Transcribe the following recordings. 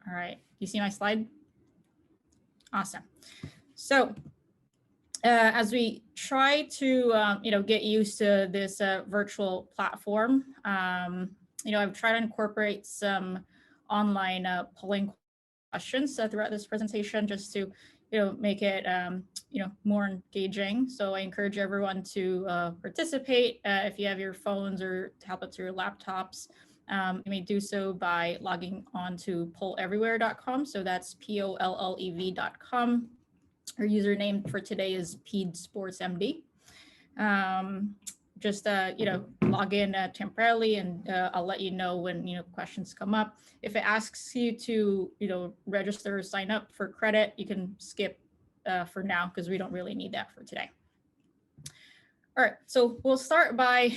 All right, you see my slide? Awesome. So as we try to get used to this virtual platform, I've tried to incorporate some online polling questions throughout this presentation just to make it more engaging. So I encourage everyone to participate. If you have your phones or tablets or your laptops, you may do so by logging on to polleverywhere.com. So that's pollev.com. Our username for today is PedSportsMD. Just log in temporarily, and I'll let you know when questions come up. If it asks you to register or sign up for credit, you can skip for now because we don't really need that for today. All right, so we'll start by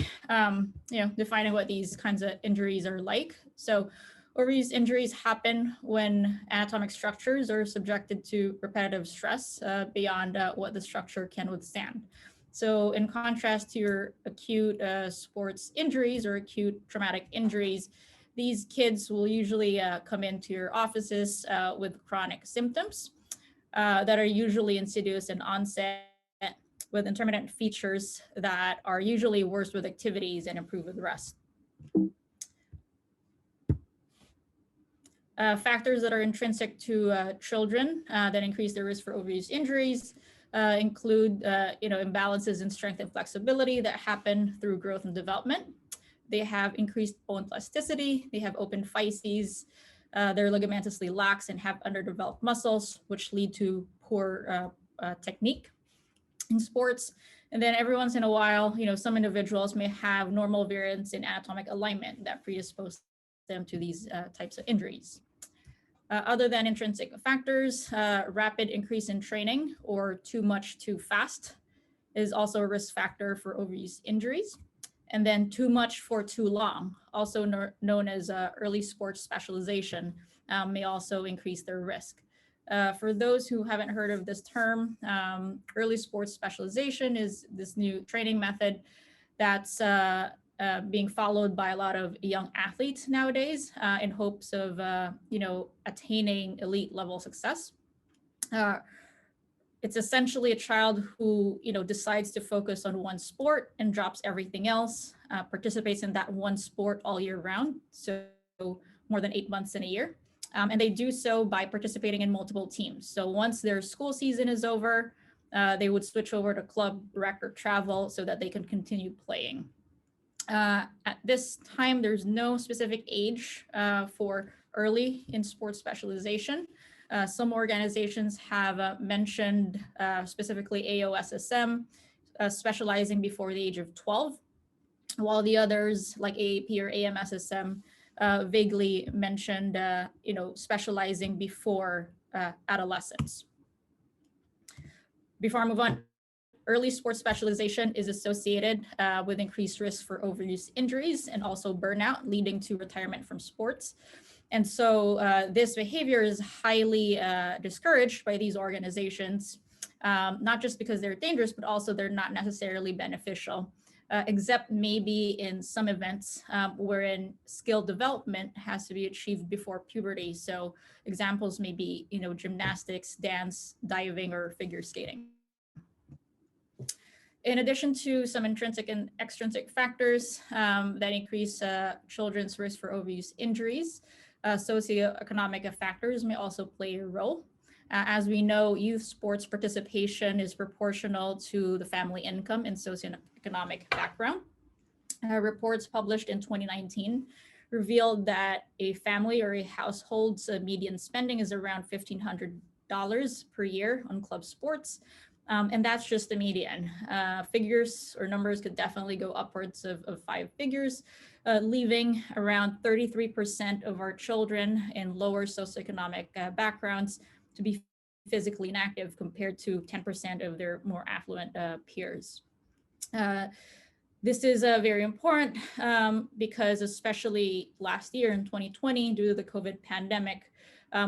defining what these kinds of injuries are like. So overuse injuries happen when anatomic structures are subjected to repetitive stress beyond what the structure can withstand. So in contrast to your acute sports injuries or acute traumatic injuries, these kids will usually come into your offices with chronic symptoms that are usually insidious in onset, with intermittent features that are usually worse with activities and improve with rest. Factors that are intrinsic to children that increase their risk for overuse injuries include imbalances in strength and flexibility that happen through growth and development. They have increased bone plasticity, they have open physes, they're ligamentously lax and have underdeveloped muscles, which lead to poor technique in sports. And then every once in a while, some individuals may have normal variants in anatomic alignment that predispose them to these types of injuries. Other than intrinsic factors, rapid increase in training or too much too fast is also a risk factor for overuse injuries. And then too much for too long, also known as early sports specialization, may also increase their risk. For those who haven't heard of this term, early sports specialization is this new training method that's being followed by a lot of young athletes nowadays in hopes of, attaining elite level success. It's essentially a child who, decides to focus on one sport and drops everything else, participates in that one sport all year round, so more than 8 months in a year. And they do so by participating in multiple teams. So once their school season is over, they would switch over to club, rec, or travel so that they can continue playing. At this time, there's no specific age for early in sports specialization. Some organizations have mentioned specifically AOSSM specializing before the age of 12, while the others like AAP or AMSSM vaguely mentioned, specializing before adolescence. Before I move on, early sports specialization is associated with increased risk for overuse injuries and also burnout, leading to retirement from sports. And so this behavior is highly discouraged by these organizations, not just because they're dangerous, but also they're not necessarily beneficial, except maybe in some events wherein skill development has to be achieved before puberty. So examples may be, gymnastics, dance, diving, or figure skating. In addition to some intrinsic and extrinsic factors that increase children's risk for overuse injuries, socioeconomic factors may also play a role. As we know, youth sports participation is proportional to the family income and socioeconomic background. Reports published in 2019 revealed that a family or a household's median spending is around $1,500 per year on club sports. And that's just the median. Figures or numbers could definitely go upwards of 5 figures, leaving around 33% of our children in lower socioeconomic backgrounds to be physically inactive compared to 10% of their more affluent peers. This is very important because especially last year in 2020, due to the COVID pandemic,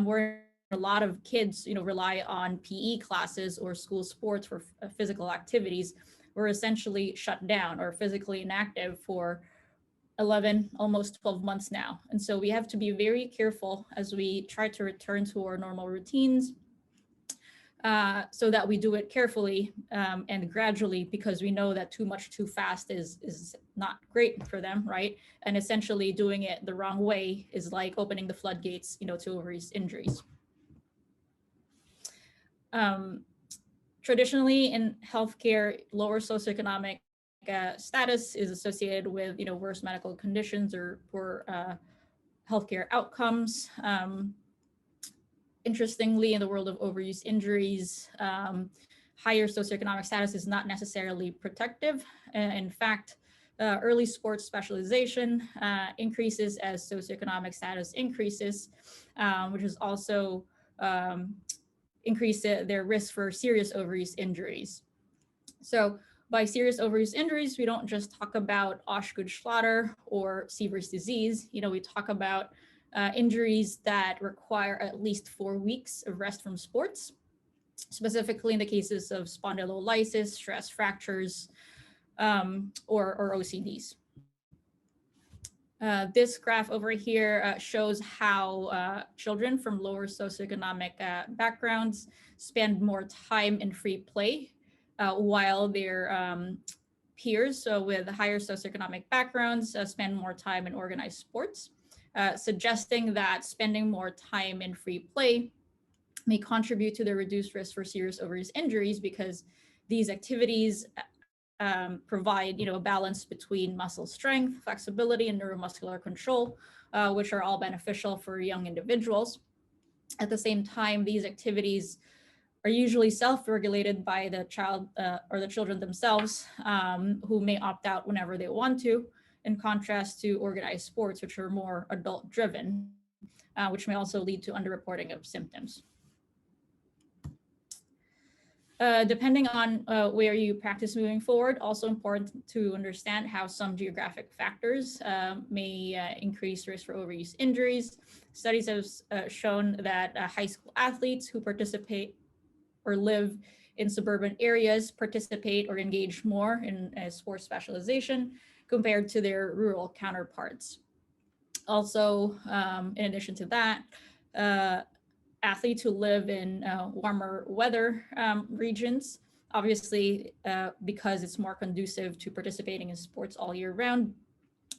where a lot of kids, rely on PE classes or school sports for physical activities, were essentially shut down or physically inactive for 11, almost 12 months now. And so we have to be very careful as we try to return to our normal routines, so that we do it carefully and gradually, because we know that too much too fast is not great for them, right? And essentially doing it the wrong way is like opening the floodgates, to overuse injuries. Traditionally in healthcare, lower socioeconomic status is associated with worse medical conditions or poor healthcare outcomes. Interestingly, in the world of overuse injuries, higher socioeconomic status is not necessarily protective. In fact, early sports specialization increases as socioeconomic status increases, which is also increase their risk for serious overuse injuries. So by serious overuse injuries, we don't just talk about Osgood-Schlatter or Sever Disease. We talk about injuries that require at least 4 weeks of rest from sports, specifically in the cases of spondylolysis, stress fractures, or OCDs. This graph over here shows how children from lower socioeconomic backgrounds spend more time in free play, while their peers, so with higher socioeconomic backgrounds, spend more time in organized sports, suggesting that spending more time in free play may contribute to the reduced risk for serious overuse injuries, because these activities provide a balance between muscle strength, flexibility, and neuromuscular control, which are all beneficial for young individuals. At the same time, these activities are usually self-regulated by the child or the children themselves, who may opt out whenever they want to, in contrast to organized sports, which are more adult-driven, which may also lead to underreporting of symptoms. Depending on where you practice moving forward, also important to understand how some geographic factors may increase risk for overuse injuries. Studies have shown that high school athletes who participate or live in suburban areas participate or engage more in sports specialization compared to their rural counterparts. Also, in addition to that, athletes who live in warmer weather regions, obviously because it's more conducive to participating in sports all year round,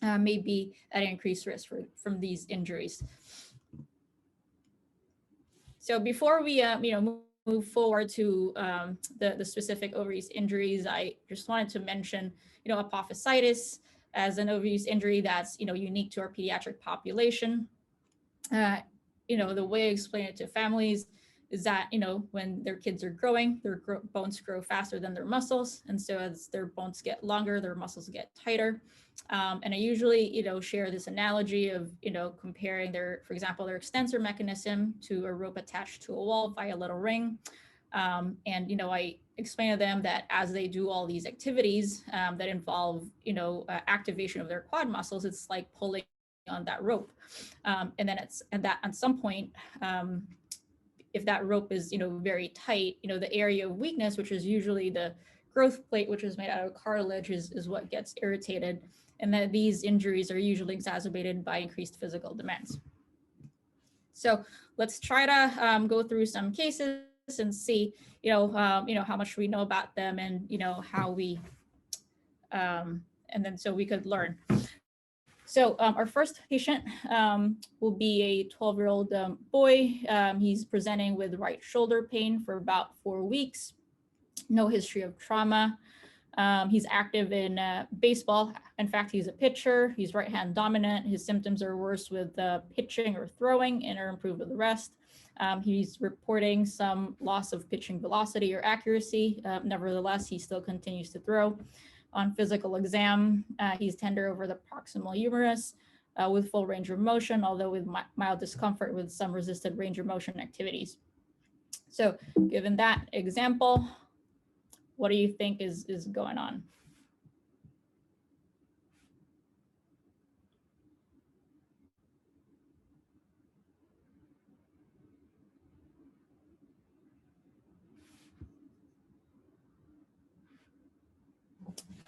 may be at increased risk from these injuries. So before we move forward to the specific overuse injuries, I just wanted to mention apophysitis as an overuse injury that's unique to our pediatric population. The way I explain it to families is that, when their kids are growing, their bones grow faster than their muscles. And so as their bones get longer, their muscles get tighter. And I usually, share this analogy of, comparing for example, their extensor mechanism to a rope attached to a wall via a little ring. And, I explain to them that as they do all these activities that involve, activation of their quad muscles, it's like pulling on that rope. And then at some point, if that rope is, very tight, the area of weakness, which is usually the growth plate, which is made out of cartilage, is what gets irritated. And that these injuries are usually exacerbated by increased physical demands. So let's try to go through some cases and see, how much we know about them, and, how we, and then so we could learn. So our first patient will be a 12-year-old boy. He's presenting with right shoulder pain for about 4 weeks. No history of trauma. He's active in baseball. In fact, he's a pitcher. He's right-hand dominant. His symptoms are worse with pitching or throwing and are improved with the rest. He's reporting some loss of pitching velocity or accuracy. Nevertheless, he still continues to throw. On physical exam, he's tender over the proximal humerus with full range of motion, although with mild discomfort with some resisted range of motion activities. So given that example, what do you think is going on?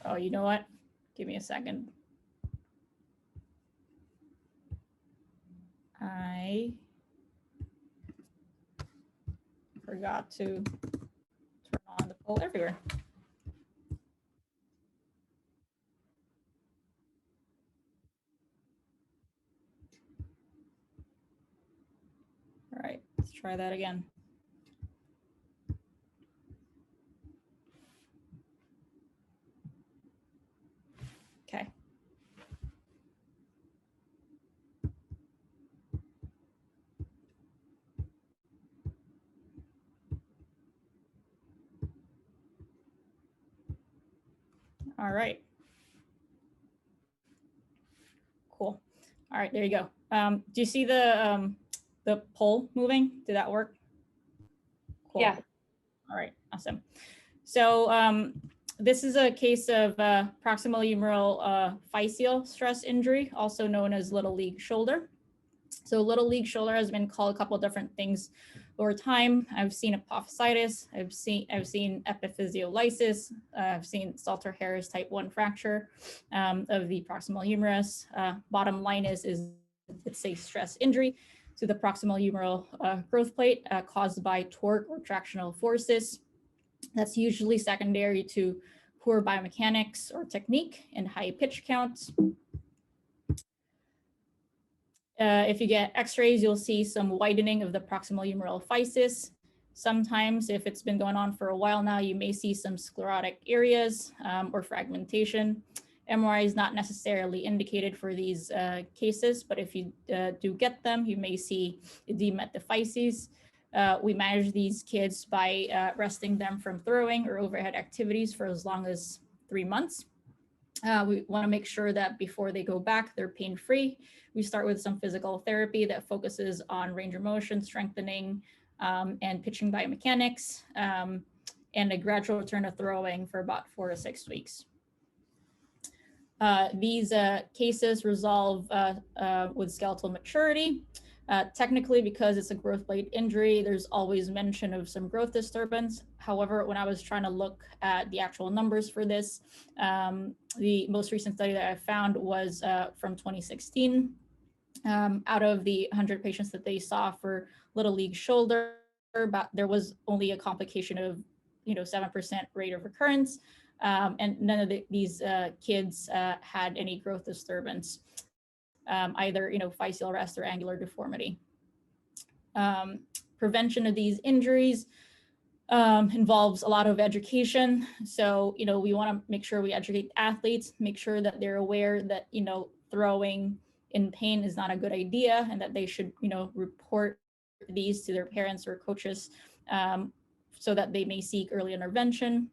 Oh, you know what? Give me a second. forgot to turn on the poll everywhere. All right, let's try that again. Okay. All right. Cool. All right, there you go. Do you see the poll moving? Did that work? Cool. Yeah. All right, awesome. So this is a case of proximal humeral physeal stress injury, also known as little league shoulder. So little league shoulder has been called a couple of different things over time. I've seen apophysitis, I've seen epiphysiolysis, I've seen Salter-Harris type 1 fracture of the proximal humerus. Bottom line is it's a stress injury to the proximal humeral growth plate caused by torque or tractional forces. That's usually secondary to poor biomechanics or technique and high pitch counts. If you get x-rays, you'll see some widening of the proximal humeral physis. Sometimes, if it's been going on for a while now, you may see some sclerotic areas or fragmentation. MRI is not necessarily indicated for these cases, but if you do get them, you may see edema at the physes. We manage these kids by resting them from throwing or overhead activities for as long as 3 months. We want to make sure that before they go back, they're pain-free. We start with some physical therapy that focuses on range of motion, strengthening, and pitching biomechanics, and a gradual return to throwing for about 4 to 6 weeks. These cases resolve with skeletal maturity. Technically, because it's a growth plate injury, there's always mention of some growth disturbance. However, when I was trying to look at the actual numbers for this, the most recent study that I found was from 2016. Out of the 100 patients that they saw for little league shoulder, there was only a complication of 7% rate of recurrence, and none of these kids had any growth disturbance. Either physeal rest or angular deformity. Prevention of these injuries involves a lot of education. So we want to make sure we educate athletes, make sure that they're aware that throwing in pain is not a good idea, and that they should report these to their parents or coaches so that they may seek early intervention.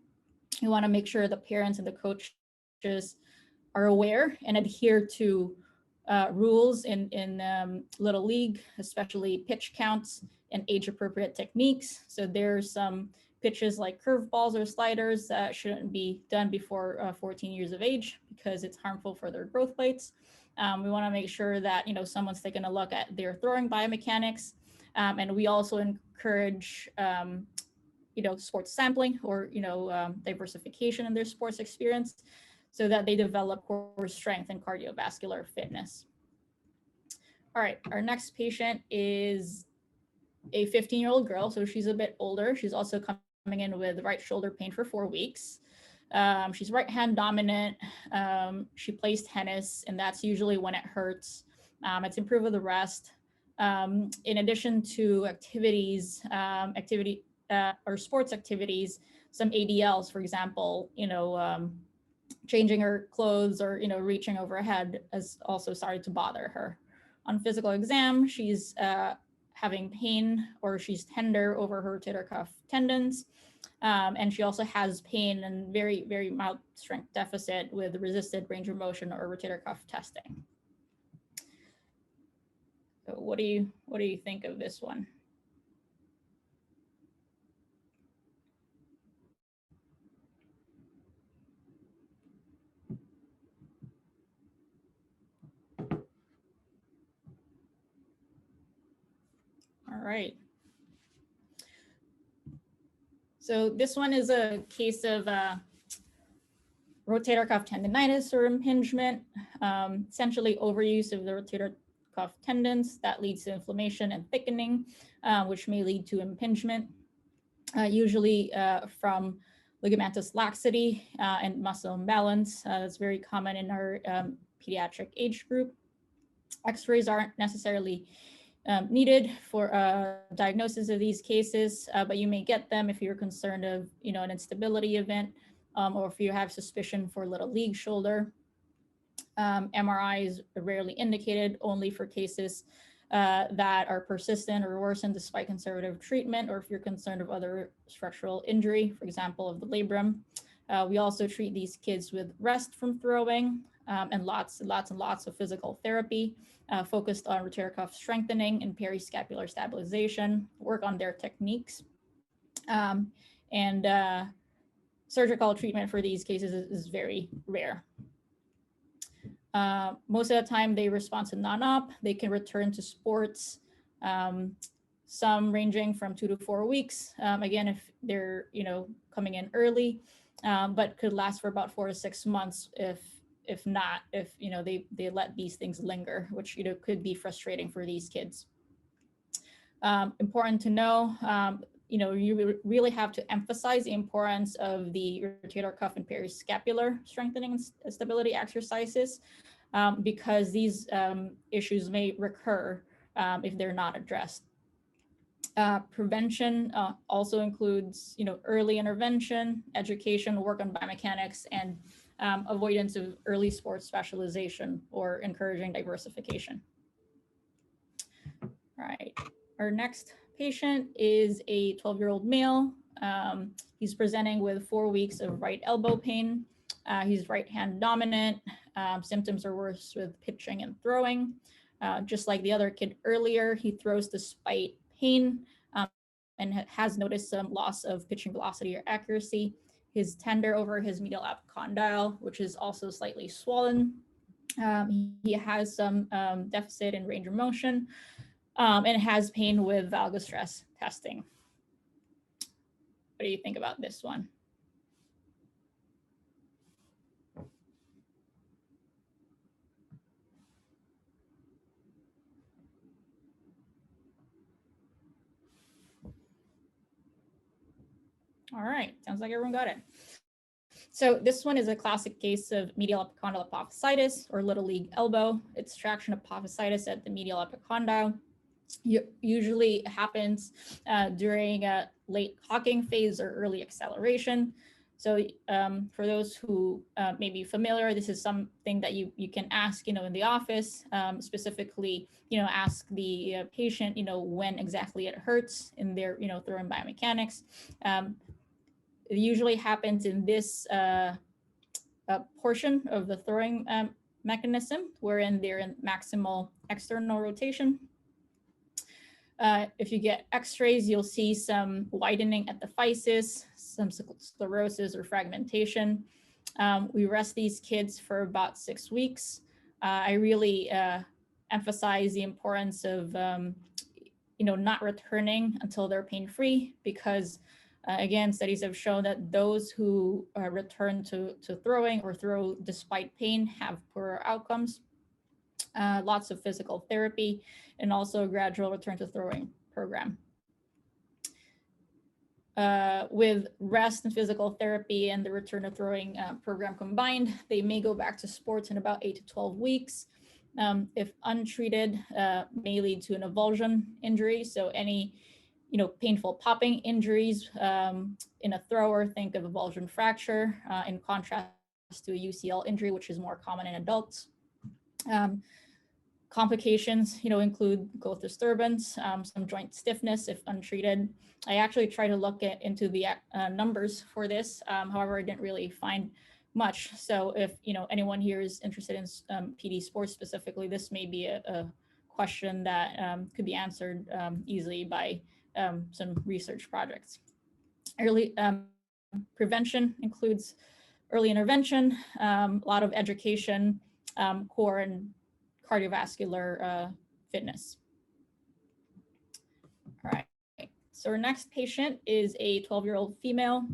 We want to make sure the parents and the coaches are aware and adhere to rules in Little League, especially pitch counts and age-appropriate techniques. So there's some pitches like curveballs or sliders that shouldn't be done before 14 years of age because it's harmful for their growth plates. We want to make sure that someone's taking a look at their throwing biomechanics, and we also encourage sports sampling or diversification in their sports experience, so that they develop core strength and cardiovascular fitness. All right, our next patient is a 15-year-old girl, so she's a bit older. She's also coming in with right shoulder pain for 4 weeks. She's right hand dominant. She plays tennis, and that's usually when it hurts. It's improved with the rest. In addition to activities, or sports activities, some ADLs, for example, changing her clothes or reaching overhead has also started to bother her. On physical exam, she's having pain, or she's tender over her rotator cuff tendons, and she also has pain and very, very mild strength deficit with resisted range of motion or rotator cuff testing. So what do you think of this one? All right. So this one is a case of rotator cuff tendonitis or impingement, essentially overuse of the rotator cuff tendons that leads to inflammation and thickening, which may lead to impingement. usually from ligamentous laxity and muscle imbalance. That's very common in our pediatric age group. X-rays aren't necessarily needed for diagnosis of these cases, but you may get them if you're concerned of, an instability event, or if you have suspicion for little league shoulder. MRI is rarely indicated, only for cases that are persistent or worsen despite conservative treatment, or if you're concerned of other structural injury, for example, of the labrum. We also treat these kids with rest from throwing, and lots of physical therapy focused on rotator cuff strengthening and periscapular stabilization, work on their techniques. And surgical treatment for these cases is very rare. Most of the time they respond to non-op. They can return to sports, some ranging from 2 to 4 weeks. Again, if they're, coming in early, but could last for about 4 to 6 months if not, if, they let these things linger, which, could be frustrating for these kids. Important to know, you really have to emphasize the importance of the rotator cuff and periscapular strengthening and stability exercises, because these issues may recur if they're not addressed. Prevention also includes, early intervention, education, work on biomechanics, and avoidance of early sports specialization or encouraging diversification. All right, our next patient is a 12-year-old male. He's presenting with 4 weeks of right elbow pain. He's right hand dominant. Symptoms are worse with pitching and throwing. Just like the other kid earlier, he throws despite pain and has noticed some loss of pitching velocity or accuracy. His tender over his medial epicondyle, which is also slightly swollen. He has some deficit in range of motion, and has pain with valgus stress testing. What do you think about this one? All right, sounds like everyone got it. So this one is a classic case of medial epicondyle apophysitis, or little league elbow. It's traction apophysitis at the medial epicondyle. Usually happens during a late cocking phase or early acceleration. So for those who may be familiar, this is something that you can ask, in the office, specifically, ask the patient, when exactly it hurts in their, throwing biomechanics. It usually happens in this portion of the throwing mechanism, wherein they're in maximal external rotation. If you get x-rays, you'll see some widening at the physis, some sclerosis or fragmentation. We rest these kids for about 6 weeks. I really emphasize the importance of, not returning until they're pain-free, because again, studies have shown that those who return to throwing or throw despite pain have poorer outcomes. Lots of physical therapy, and also a gradual return to throwing program. With rest and physical therapy and the return to throwing program combined, they may go back to sports in about 8 to 12 weeks. If untreated, may lead to an avulsion injury. So any painful popping injuries in a thrower, think of avulsion fracture, in contrast to a UCL injury, which is more common in adults. Complications, include growth disturbance, some joint stiffness if untreated. I actually tried to look into the numbers for this. However, I didn't really find much. So if anyone here is interested in PD sports specifically, this may be a question that could be answered easily by some research projects. Early prevention includes early intervention, a lot of education, core and cardiovascular fitness. All right, so our next patient is a 12-year-old female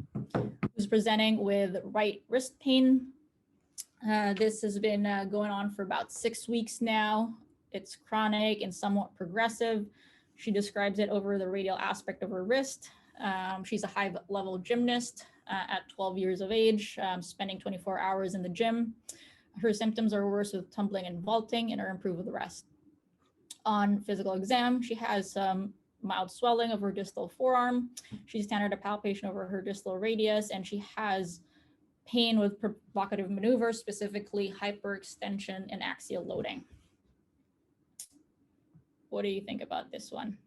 who's presenting with right wrist pain. This has been going on for about 6 weeks now. It's chronic and somewhat progressive. She describes it over the radial aspect of her wrist. She's a high-level gymnast at 12 years of age, spending 24 hours in the gym. Her symptoms are worse with tumbling and vaulting and are improved with the rest. On physical exam, she has some mild swelling of her distal forearm. She's standard a palpation over her distal radius, and she has pain with provocative maneuvers, specifically hyperextension and axial loading. What do you think about this one?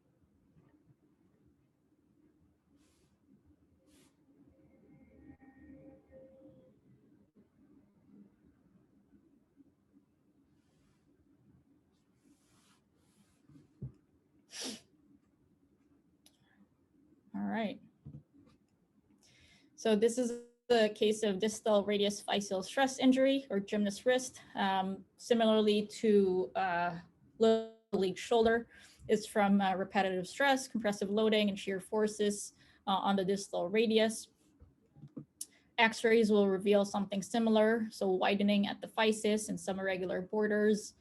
All right. So this is the case of distal radius physeal stress injury or gymnast wrist. Similarly to little league shoulder, is from repetitive stress, compressive loading, and shear forces on the distal radius. X-rays will reveal something similar, so widening at the physis and some irregular borders.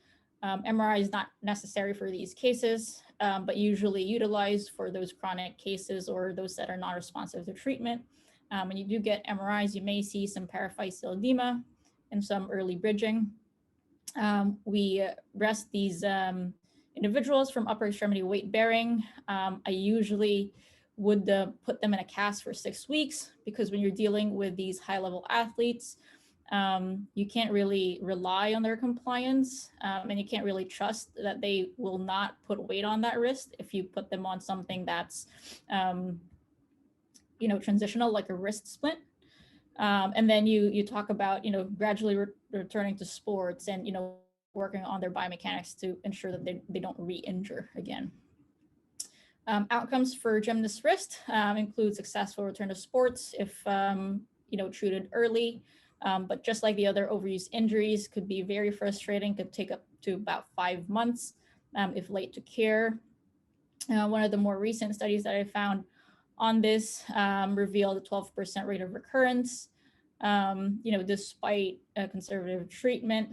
MRI is not necessary for these cases, but usually utilized for those chronic cases or those that are not responsive to treatment. When you do get MRIs, you may see some paraphyseal edema and some early bridging. We rest these individuals from upper extremity weight bearing. I usually would put them in a cast for 6 weeks, because when you're dealing with these high-level athletes, you can't really rely on their compliance, and you can't really trust that they will not put weight on that wrist if you put them on something that's transitional, like a wrist splint. And then you talk about gradually returning to sports and working on their biomechanics to ensure that they don't re-injure again. Outcomes for gymnast wrist include successful return to sports if treated early. But just like the other overuse injuries, could be very frustrating, could take up to about 5 months if late to care. One of the more recent studies that I found on this revealed a 12% rate of recurrence, despite a conservative treatment,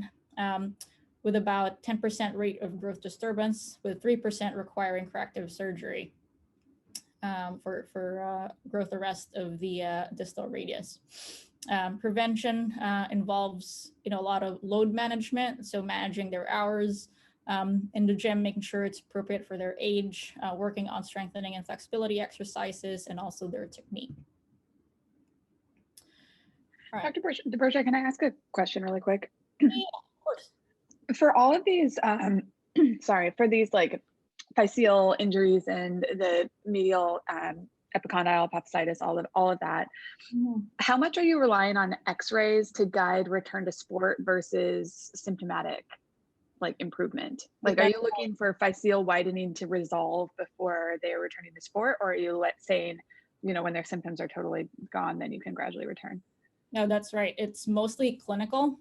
with about 10% rate of growth disturbance, with 3% requiring corrective surgery for growth arrest of the distal radius. Prevention involves a lot of load management, so managing their hours in the gym, making sure it's appropriate for their age, working on strengthening and flexibility exercises, and also their technique. All right. Dr. Borja, can I ask a question really quick? Yeah, of course. For all of these, for these like physeal injuries and the medial epicondyle, apophysitis, all of that, how much are you relying on X-rays to guide return to sport versus symptomatic improvement? Like, are you looking for physeal widening to resolve before they are returning to sport, or are you saying, when their symptoms are totally gone, then you can gradually return? No, that's right. It's mostly clinical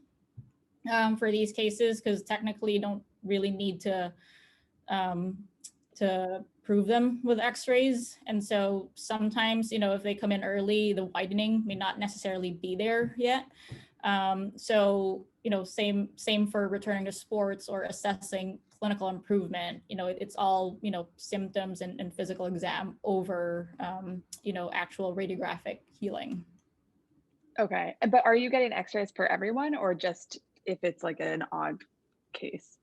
for these cases, because technically you don't really need to prove them with X-rays. And so sometimes, if they come in early, the widening may not necessarily be there yet. So, same for returning to sports or assessing clinical improvement. It's all, symptoms and physical exam over, actual radiographic healing. Okay. But are you getting X-rays for everyone, or just if it's like an odd case?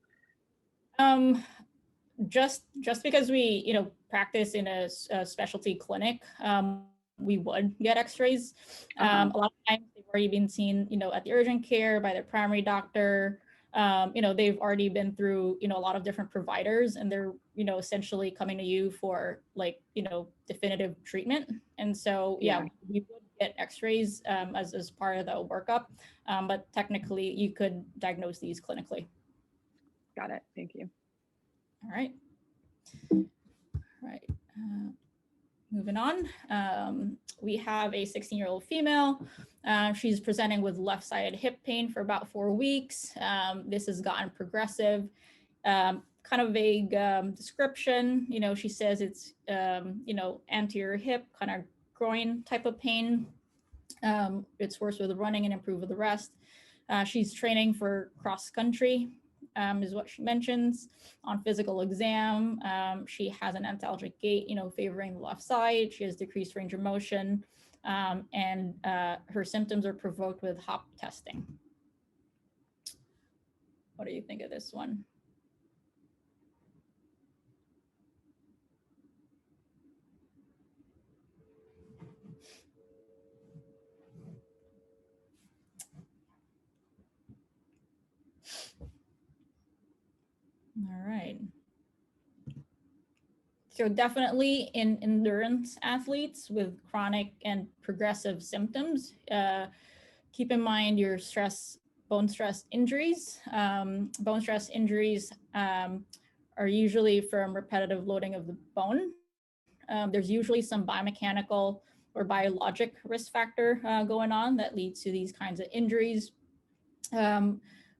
Just because we, practice in a specialty clinic, we would get X-rays. A lot of times they've already been seen, at the urgent care by their primary doctor. They've already been through, a lot of different providers, and they're, essentially coming to you for definitive treatment. And so, yeah, we would get X-rays as part of the workup, but technically you could diagnose these clinically. Got it. Thank you. All right. Moving on, we have a 16-year-old female. She's presenting with left-sided hip pain for about 4 weeks. This has gotten progressive. Kind of vague description. She says it's, anterior hip, kind of groin type of pain. It's worse with running and improved with the rest. She's training for cross country. is what she mentions. On physical exam, she has an antalgic gait, favoring the left side. She has decreased range of motion, and her symptoms are provoked with hop testing. What do you think of this one? All right. So definitely in endurance athletes with chronic and progressive symptoms, keep in mind your bone stress injuries. Bone stress injuries are usually from repetitive loading of the bone. There's usually some biomechanical or biologic risk factor going on that leads to these kinds of injuries.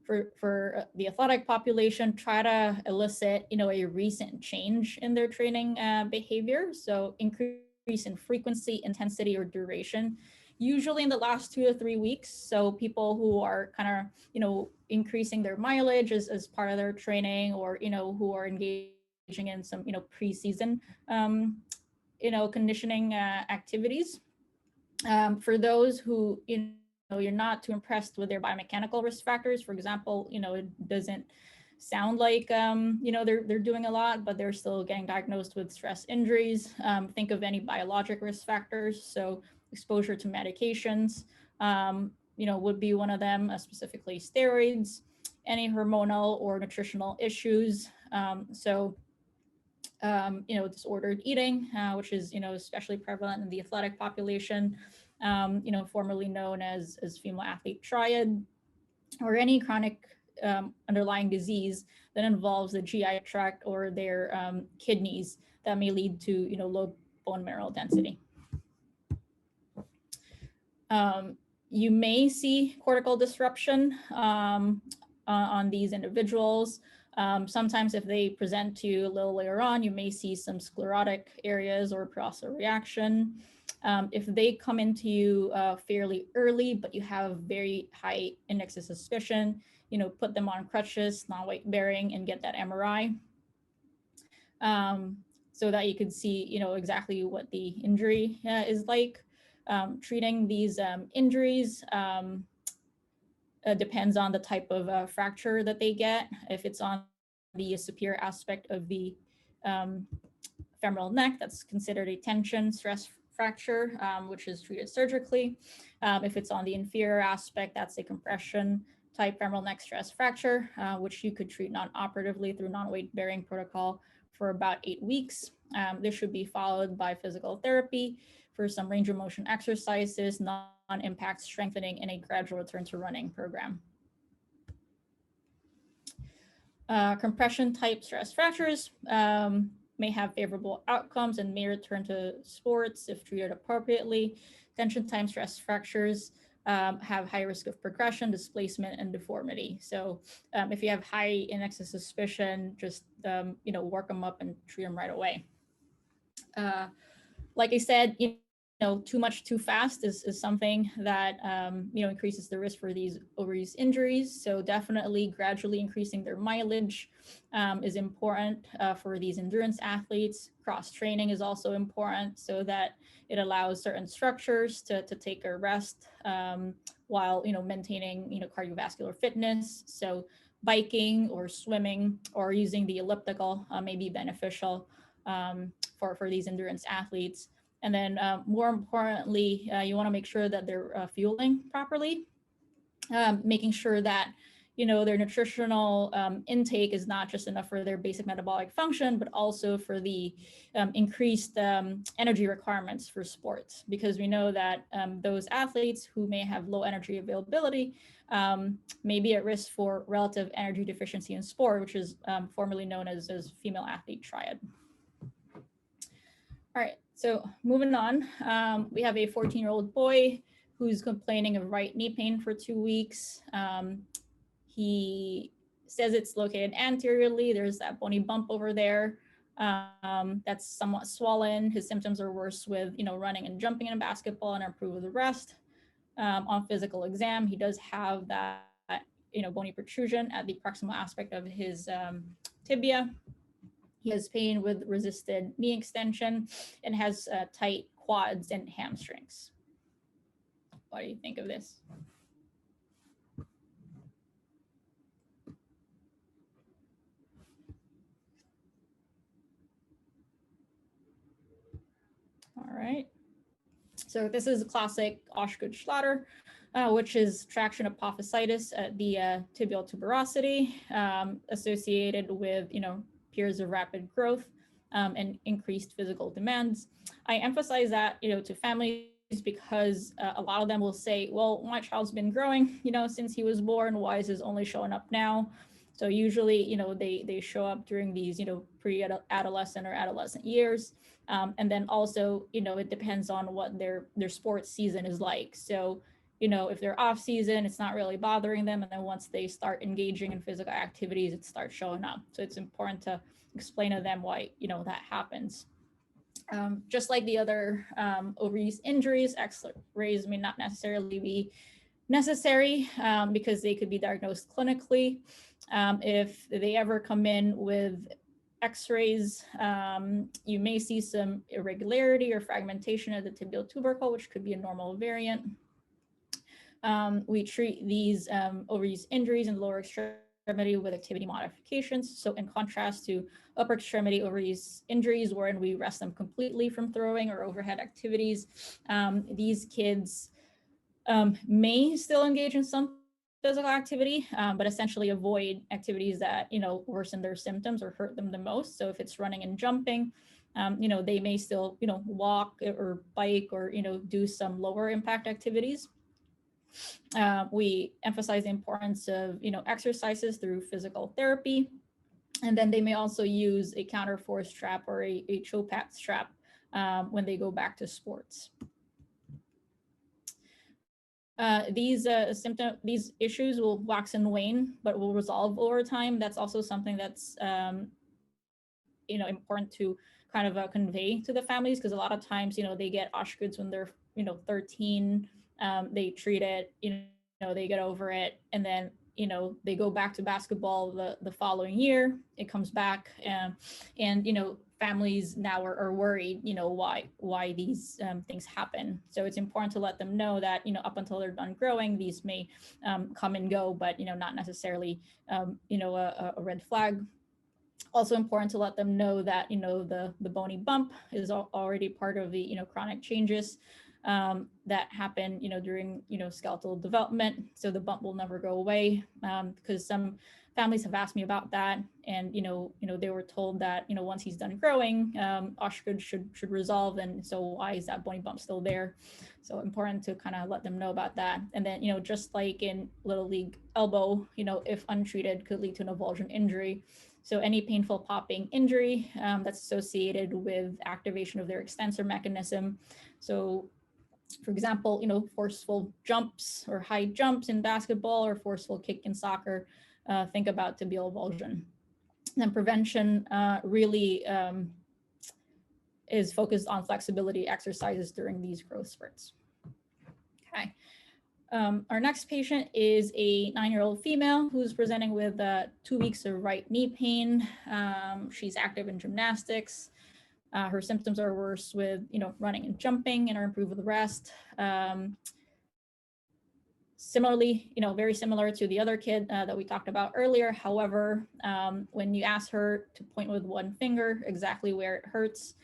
For the athletic population, try to elicit, a recent change in their training behavior. So increase in frequency, intensity, or duration, usually in the last 2 to 3 weeks. So people who are kind of, increasing their mileage as part of their training, or, who are engaging in some, pre-season, conditioning activities. For those who, you're not too impressed with their biomechanical risk factors. For example, it doesn't sound like, they're doing a lot, but they're still getting diagnosed with stress injuries. Think of any biologic risk factors. So exposure to medications, would be one of them, specifically steroids, any hormonal or nutritional issues. Disordered eating, which is, especially prevalent in the athletic population, formerly known as female athlete triad, or any chronic underlying disease that involves the GI tract or their kidneys that may lead to, low bone mineral density. You may see cortical disruption on these individuals. Sometimes if they present to you a little later on, you may see some sclerotic areas or peroxidal reaction. If they come into you fairly early, but you have very high index of suspicion, put them on crutches, non-weight bearing, and get that MRI, so that you could see, exactly what the injury is like. Treating these injuries depends on the type of fracture that they get. If it's on the superior aspect of the femoral neck, that's considered a tension stress fracture, which is treated surgically. If it's on the inferior aspect, that's a compression type femoral neck stress fracture, which you could treat non-operatively through non-weight bearing protocol for about 8 weeks. This should be followed by physical therapy for some range of motion exercises, non-impact strengthening, and a gradual return to running program. Compression type stress fractures may have favorable outcomes and may return to sports if treated appropriately. Tension type stress fractures have high risk of progression, displacement, and deformity. So if you have high index of suspicion, just work them up and treat them right away. Like I said, too much too fast is something that increases the risk for these overuse injuries. So definitely gradually increasing their mileage is important for these endurance athletes. Cross training is also important so that it allows certain structures to take a rest while maintaining cardiovascular fitness. So biking or swimming or using the elliptical may be beneficial for these endurance athletes. And then more importantly, you want to make sure that they're fueling properly, making sure that their nutritional intake is not just enough for their basic metabolic function, but also for the increased energy requirements for sports, because we know that those athletes who may have low energy availability may be at risk for relative energy deficiency in sport, which is formerly known as female athlete triad. All right, so moving on, we have a 14-year-old boy who's complaining of right knee pain for 2 weeks. He says it's located anteriorly. There's that bony bump over there that's somewhat swollen. His symptoms are worse with running and jumping in basketball and improve with the rest. On physical exam, he does have that bony protrusion at the proximal aspect of his tibia. He has pain with resisted knee extension and has tight quads and hamstrings. What do you think of this? All right. So this is a classic Osgood-Schlatter, which is traction apophysitis at the tibial tuberosity, associated with, periods of rapid growth and increased physical demands. I emphasize that, to families because a lot of them will say, well, my child's been growing, since he was born. Why is this only showing up now? So usually, they show up during these, pre-adolescent or adolescent years. And then also, it depends on what their sports season is like. So, if they're off season, it's not really bothering them. And then once they start engaging in physical activities, it starts showing up. So it's important to explain to them why, that happens. Just like the other overuse injuries, X-rays may not necessarily be necessary because they could be diagnosed clinically. If they ever come in with X-rays, you may see some irregularity or fragmentation of the tibial tubercle, which could be a normal variant. We treat these overuse injuries in the lower extremity with activity modifications. So in contrast to upper extremity overuse injuries, wherein we rest them completely from throwing or overhead activities, these kids may still engage in some physical activity, but essentially avoid activities that, worsen their symptoms or hurt them the most. So if it's running and jumping, they may still, walk or bike or, do some lower impact activities. We emphasize the importance of, exercises through physical therapy. And then they may also use a counterforce strap or a Chopat strap when they go back to sports. These issues will wax and wane, but will resolve over time. That's also something that's, important to kind of convey to the families, because a lot of times, they get Osgoods when they're, 13. They treat it, they get over it, and then, they go back to basketball the following year. It comes back, and families now are worried, why these things happen. So it's important to let them know that, up until they're done growing, these may come and go, but, not necessarily, a red flag. Also important to let them know that, the bony bump is already part of the, chronic changes that happen, during, skeletal development. So the bump will never go away, because some families have asked me about that, and they were told that once he's done growing, Osgood should resolve, and so why is that bony bump still there? So important to kind of let them know about that. And then just like in Little League elbow, if untreated, could lead to an avulsion injury. So any painful popping injury that's associated with activation of their extensor mechanism. So for example, forceful jumps or high jumps in basketball or forceful kick in soccer, think about tibial avulsion. Then prevention really is focused on flexibility exercises during these growth spurts. Okay. Our next patient is a 9-year-old female who's presenting with 2 weeks of right knee pain. She's active in gymnastics. Her symptoms are worse with, running and jumping, and are improved with rest. Similarly, very similar to the other kid that we talked about earlier. However, when you ask her to point with one finger exactly where it hurts,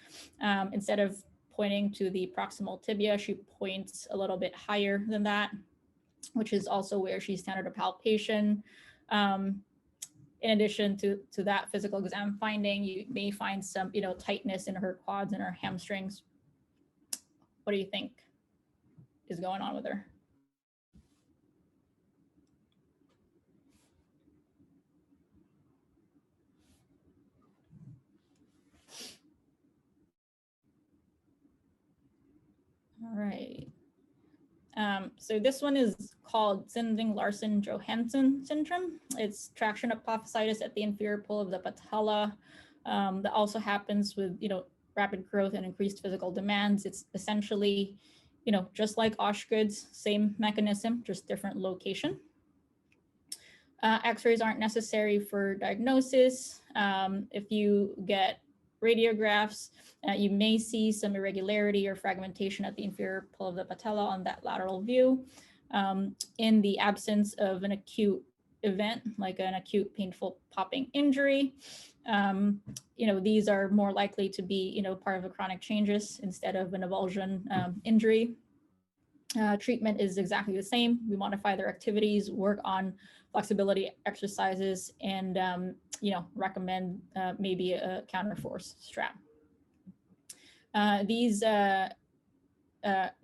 instead of pointing to the proximal tibia, she points a little bit higher than that, which is also where she's standard of palpation. In addition to that physical exam finding, you may find some, tightness in her quads and her hamstrings. What do you think is going on with her? All right. So this one is called Sinding-Larsen-Johansson syndrome. It's traction apophysitis at the inferior pole of the patella. That also happens with, rapid growth and increased physical demands. It's essentially, just like Osgood's, same mechanism, just different location. X-rays aren't necessary for diagnosis. If you get radiographs, you may see some irregularity or fragmentation at the inferior pole of the patella on that lateral view. In the absence of an acute event, like an acute painful popping injury, these are more likely to be, part of a chronic changes instead of an avulsion injury. Treatment is exactly the same. We modify their activities, work on flexibility exercises, and recommend maybe a counterforce strap. These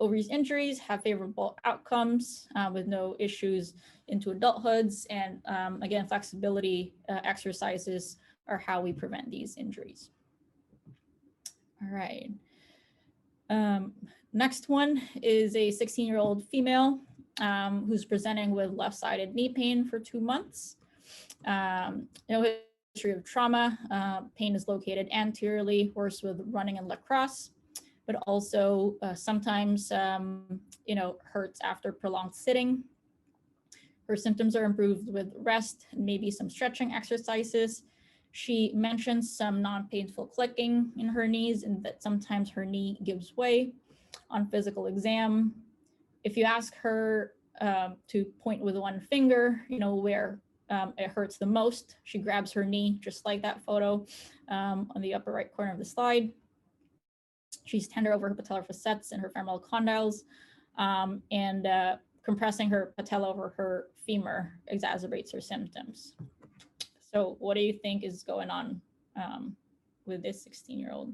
overuse injuries have favorable outcomes with no issues into adulthoods, and again, flexibility exercises are how we prevent these injuries. All right. Next one is a 16-year-old female who's presenting with left-sided knee pain for 2 months. No history of trauma. Pain is located anteriorly, worse with running and lacrosse, but also sometimes, hurts after prolonged sitting. Her symptoms are improved with rest and maybe some stretching exercises. She mentions some non-painful clicking in her knees and that sometimes her knee gives way on physical exam. If you ask her to point with one finger, where it hurts the most, she grabs her knee, just like that photo on the upper right corner of the slide. She's tender over her patellar facets and her femoral condyles, and compressing her patella over her femur exacerbates her symptoms. So what do you think is going on with this 16-year-old?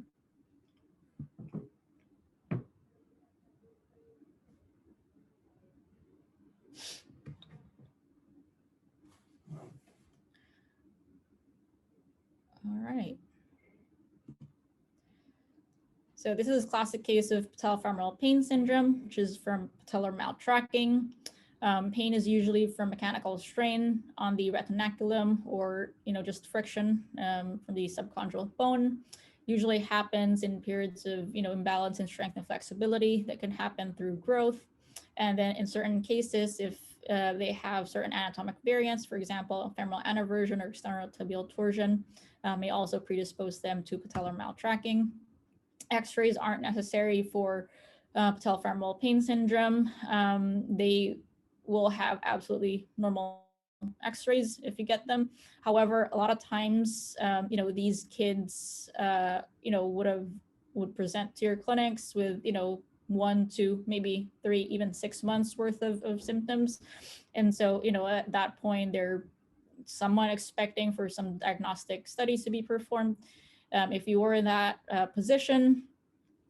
All right. So this is a classic case of patellofemoral pain syndrome, which is from patellar maltracking. Pain is usually from mechanical strain on the retinaculum or, just friction from the subchondral bone. Usually happens in periods of, imbalance in strength and flexibility that can happen through growth. And then in certain cases, if they have certain anatomic variants, for example, femoral aneurysm or external tibial torsion, may also predispose them to patellar maltracking. X-rays aren't necessary for patellofemoral pain syndrome. They will have absolutely normal X-rays if you get them. However, a lot of times, these kids, would present to your clinics with, 1 to maybe 3, even 6 months worth of symptoms. And so, at that point, they're somewhat expecting for some diagnostic studies to be performed. If you were in that position,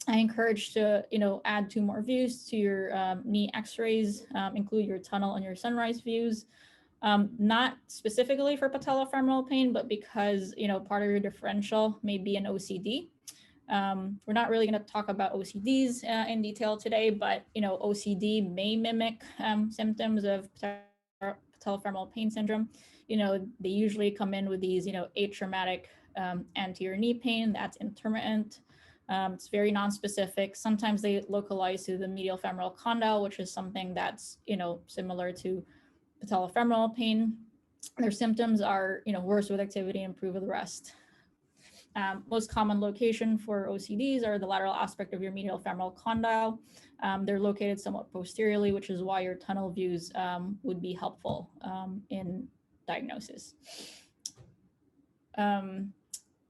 I encourage to, add 2 more views to your knee X-rays, include your tunnel and your sunrise views. Not specifically for patellofemoral pain, but because, part of your differential may be an OCD. We're not really going to talk about OCDs in detail today, but, OCD may mimic symptoms of patellofemoral pain syndrome. They usually come in with these, atraumatic anterior knee pain that's intermittent. It's very nonspecific. Sometimes they localize to the medial femoral condyle, which is something that's, similar to patellofemoral pain. Their symptoms are, worse with activity and improve with rest. Most common location for OCDs are the lateral aspect of your medial femoral condyle. They're located somewhat posteriorly, which is why your tunnel views would be helpful in diagnosis.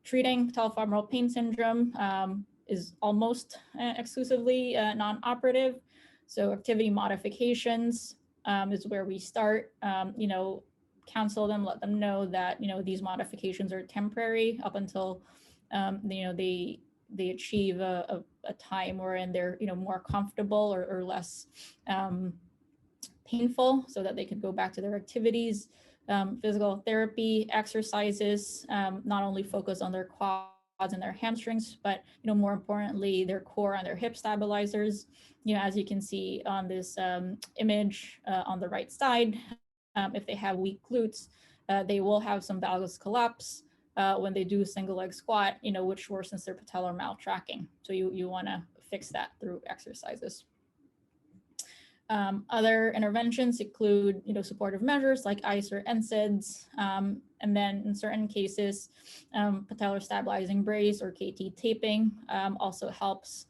Treating patellofemoral pain syndrome is almost exclusively non-operative. So activity modifications is where we start. Counsel them, let them know that these modifications are temporary up until they achieve a time wherein they're more comfortable or less painful, so that they could go back to their activities. Physical therapy exercises not only focus on their quads and their hamstrings, but more importantly, their core and their hip stabilizers. As you can see on this image on the right side, if they have weak glutes, they will have some valgus collapse when they do single leg squat, which worsens their patellar maltracking. So you want to fix that through exercises. Other interventions include, supportive measures like ice or NSAIDs, and then in certain cases, patellar stabilizing brace or KT taping also helps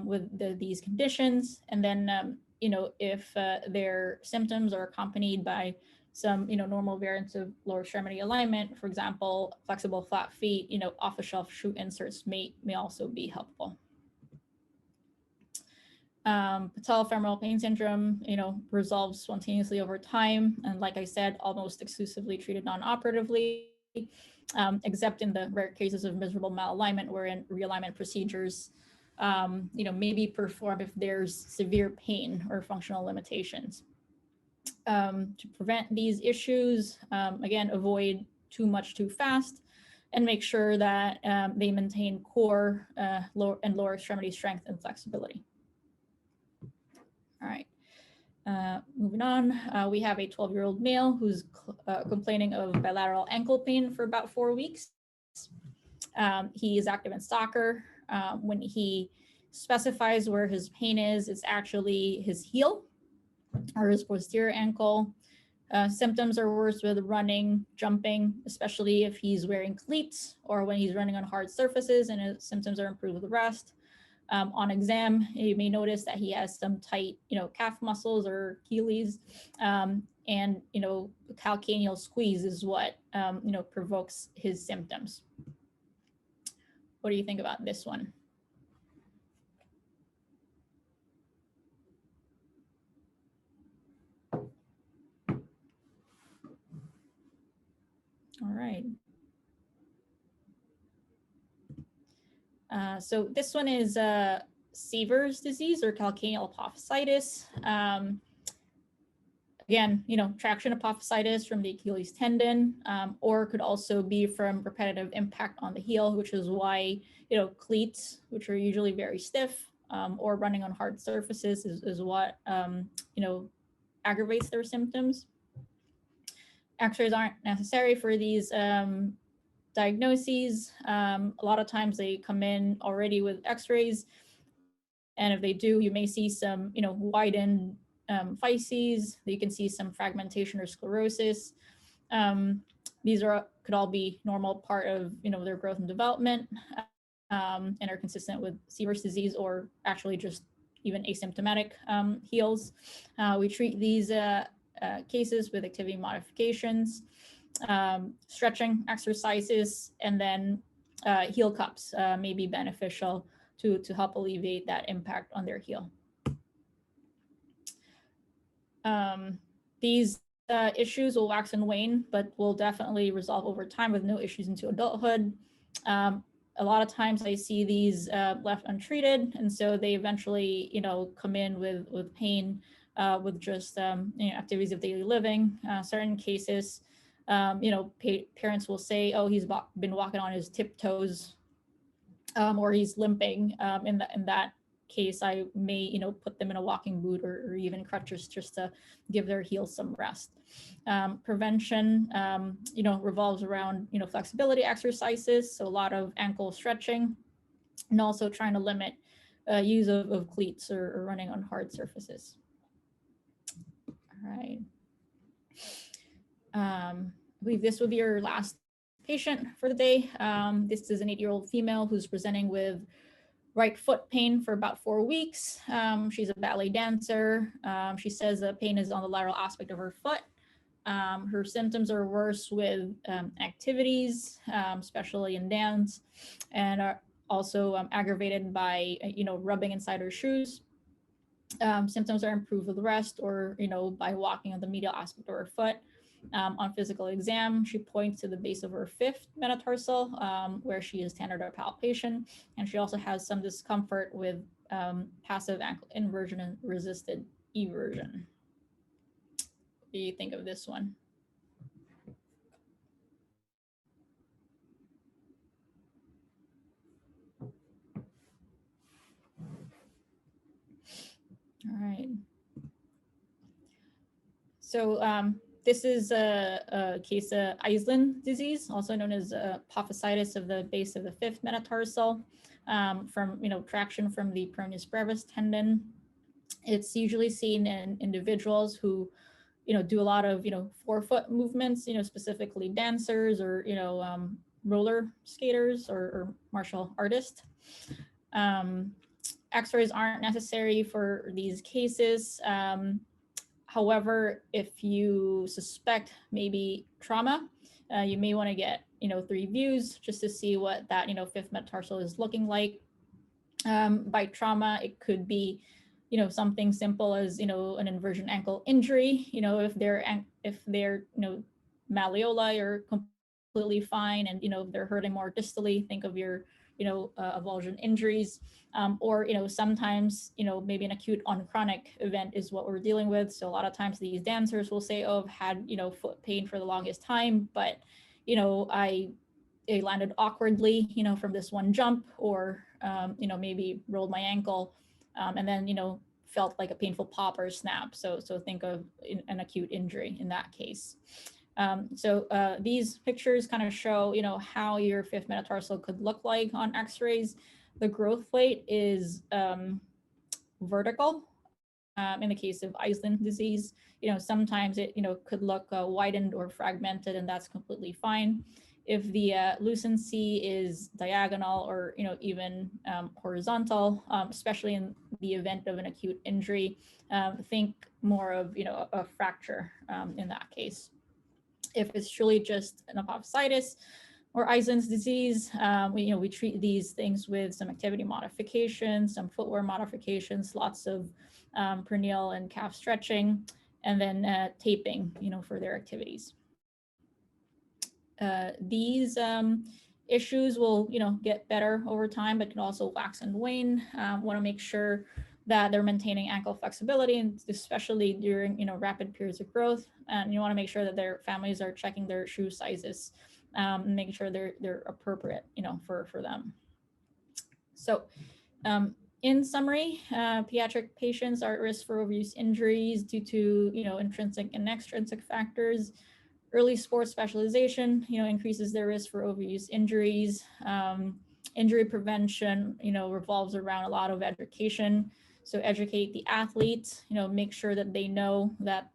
with these conditions. And then, if their symptoms are accompanied by some, normal variants of lower extremity alignment, for example, flexible flat feet, off-the-shelf shoe inserts may also be helpful. Patellofemoral pain syndrome, resolves spontaneously over time. And like I said, almost exclusively treated non-operatively, except in the rare cases of miserable malalignment wherein realignment procedures, may be performed if there's severe pain or functional limitations. To prevent these issues, again, avoid too much too fast and make sure that they maintain core lower extremity strength and flexibility. All right, moving on, we have a 12-year-old male who's complaining of bilateral ankle pain for about 4 weeks. He is active in soccer. When he specifies where his pain is, it's actually his heel or his posterior ankle. Symptoms are worse with running, jumping, especially if he's wearing cleats or when he's running on hard surfaces, and his symptoms are improved with the rest. On exam, you may notice that he has some tight, calf muscles or Achilles, and, calcaneal squeeze is what, provokes his symptoms. What do you think about this one? All right. So this one is Sever disease or calcaneal apophysitis. Again, traction apophysitis from the Achilles tendon, or could also be from repetitive impact on the heel, which is why, cleats, which are usually very stiff, or running on hard surfaces is what, aggravates their symptoms. X-rays aren't necessary for these diagnoses. A lot of times they come in already with X-rays, and if they do, you may see some, widened physes. You can see some fragmentation or sclerosis. These could all be normal part of, their growth and development, and are consistent with Sever disease or actually just even asymptomatic heels. We treat these cases with activity modifications, stretching exercises, and then heel cups may be beneficial to help alleviate that impact on their heel. These issues will wax and wane, but will definitely resolve over time with no issues into adulthood. A lot of times I see these left untreated, and so they eventually, come in with pain with just activities of daily living. Certain cases, parents will say, "Oh, he's been walking on his tiptoes," or he's limping. In that case, I may, put them in a walking boot or even crutches just to give their heels some rest. Prevention, revolves around, flexibility exercises. So a lot of ankle stretching, and also trying to limit use of cleats or running on hard surfaces. All right. I believe this will be your last patient for the day. This is an 8-year-old female who's presenting with right foot pain for about 4 weeks. She's a ballet dancer. She says the pain is on the lateral aspect of her foot. Her symptoms are worse with activities, especially in dance, and are also aggravated by, rubbing inside her shoes. Symptoms are improved with rest or, by walking on the medial aspect of her foot. On physical exam, she points to the base of her 5th metatarsal, where she is standard palpation, and she also has some discomfort with passive ankle inversion and resisted eversion. What do you think of this one? All right. So this is a case of Iceland disease, also known as apophysitis of the base of the 5th metatarsal, from traction from the peroneus brevis tendon. It's usually seen in individuals who, do a lot of, forefoot movements, specifically dancers or, roller skaters or martial artists. X-rays aren't necessary for these cases. However, if you suspect maybe trauma, you may want to get, 3 views just to see what that, fifth metatarsal is looking like. By trauma, it could be, something simple as, an inversion ankle injury, if their, malleoli are completely fine and, they're hurting more distally, think of your, avulsion injuries, or, sometimes, maybe an acute on chronic event is what we're dealing with. So a lot of times these dancers will say, oh, I've had, foot pain for the longest time, but, I landed awkwardly, from this one jump, or, maybe rolled my ankle, and then, felt like a painful pop or snap. So think of an acute injury in that case. These pictures kind of show, how your fifth metatarsal could look like on X-rays. The growth plate is vertical. In the case of Iceland disease, sometimes it, could look widened or fragmented, and that's completely fine. If the lucency is diagonal or, even horizontal, especially in the event of an acute injury, think more of, a fracture in that case. If it's truly just an apophysitis or Iceland's disease, we treat these things with some activity modifications, some footwear modifications, lots of perineal and calf stretching, and then taping, for their activities. These issues will, get better over time, but can also wax and wane. Want to make sure that they're maintaining ankle flexibility, and especially during, rapid periods of growth. And you want to make sure that their families are checking their shoe sizes, and making sure they're appropriate, for them. So, in summary, pediatric patients are at risk for overuse injuries due to, intrinsic and extrinsic factors. Early sports specialization, increases their risk for overuse injuries. Injury prevention, revolves around a lot of education. So educate the athletes, make sure that they know that,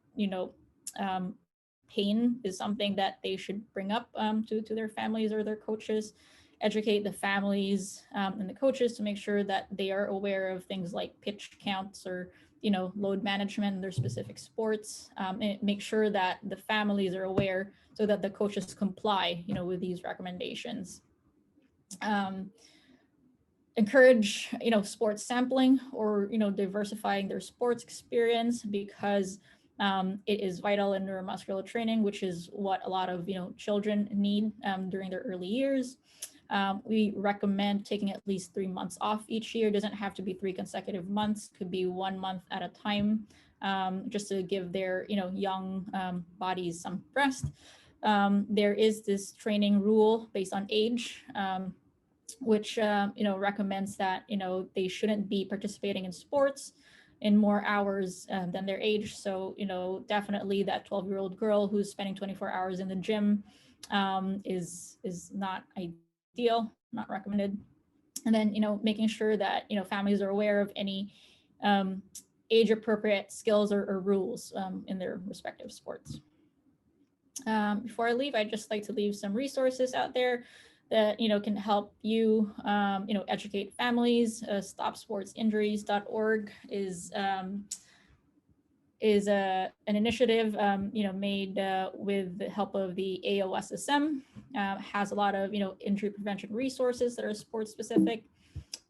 pain is something that they should bring up to their families or their coaches. Educate the families and the coaches to make sure that they are aware of things like pitch counts or, load management in their specific sports. And make sure that the families are aware so that the coaches comply, with these recommendations. Encourage, sports sampling or, diversifying their sports experience, because it is vital in neuromuscular training, which is what a lot of, children need during their early years. We recommend taking at least 3 months off each year. It doesn't have to be 3 consecutive months, could be 1 month at a time, just to give their, young bodies some rest. There is this training rule based on age, which, recommends that, they shouldn't be participating in sports in more hours than their age. So, definitely that 12-year-old girl who's spending 24 hours in the gym is not ideal, not recommended. And then, making sure that, families are aware of any age appropriate skills or rules in their respective sports. Before I leave, I'd just like to leave some resources out there that, can help you, educate families. StopSportsInjuries.org is an initiative, made with the help of the AOSSM. Has a lot of, injury prevention resources that are sports specific.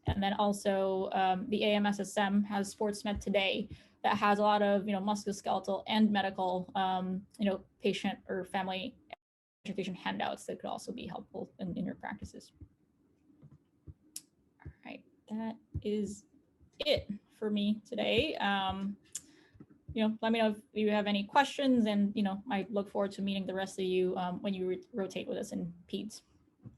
And then also the AMSSM has SportsMed Today that has a lot of, musculoskeletal and medical, patient or family education handouts that could also be helpful in your practices. All right, that is it for me today. Let me know if you have any questions, and I look forward to meeting the rest of you when you rotate with us in PEDS.